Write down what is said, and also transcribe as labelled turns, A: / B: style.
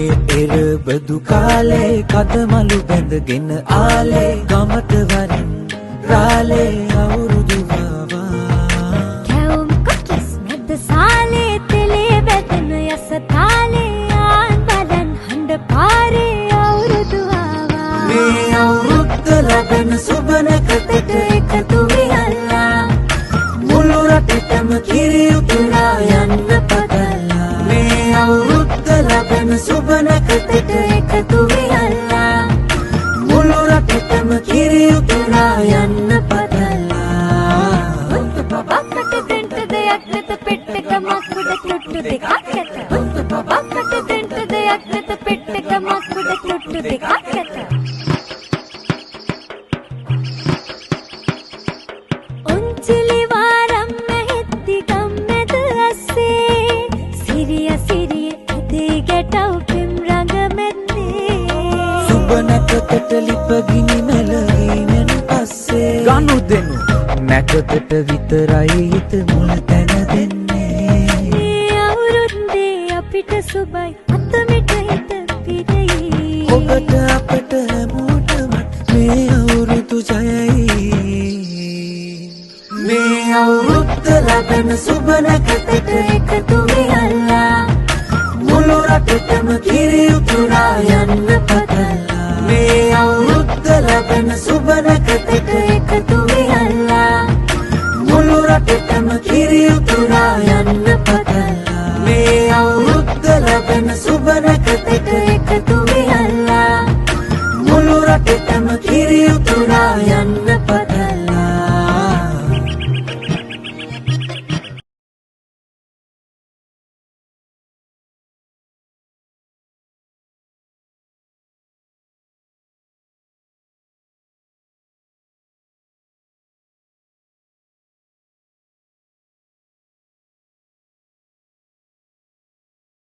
A: එරබදු කාලේ කදමලු බැඳගෙන ආලේ ගමට වරින් රාලේ අවුරුදු වවා
B: කැවුම් කොකිස් නැද්ද සාලේ තෙලේ බැදෙන යස තාලේ ආන් බලන් හඬ පාරේ අවුරුදු ආවා
A: මේ අවුරුද්ද ලැබෙන සුබ නැකතට එකතු වියල්ලා මුළු රටටම කිරි උතුරා යන්න පතලා මේ අවුරුද්ද ලැබෙන සුබ නැකතට එකතු වියල්ලා මුළු රටටම කිරි උතුරා යන්න පතලා
B: බබකට දෙන්න දෙයක් නැත පෙට්ටක මකුඩ තුට්ටු දෙකක් ඇත බබකට දෙන්න දෙයක් නැත පෙට්ටක මකුඩ තුට්ටු දෙකක් ඇත උන්චිලි වාරම් නැහෙත්ති ගම්මැද අස්සේ සිරිය සිරිය ඇදී ගැටව් පෙම් රඟමැත්තේ
A: සුබ නැකතට ලිපගිනි මැලවීමෙන් පස්සේ ගනු දෙනු නැකතට විතරයි හිත මුල තැන දෙන්නේ
B: මේ අවුරුද්දේ අපිට සුබයි අතමිට හිත පිරෙයි
A: ඔබට අපට හැමෝටම මේ අවුරුදු ජයයි මේ අවුරුද්ද ලැබෙන සුබ නැකතට එකතු වියල්ලා මුළු රටටම කිරි උතුරා යන්න පතලා මේ අවුරුද්ද ලැබෙන සුබ නැකතට එකතු වියල්ලා මුළු රටටම කිරි උතුරා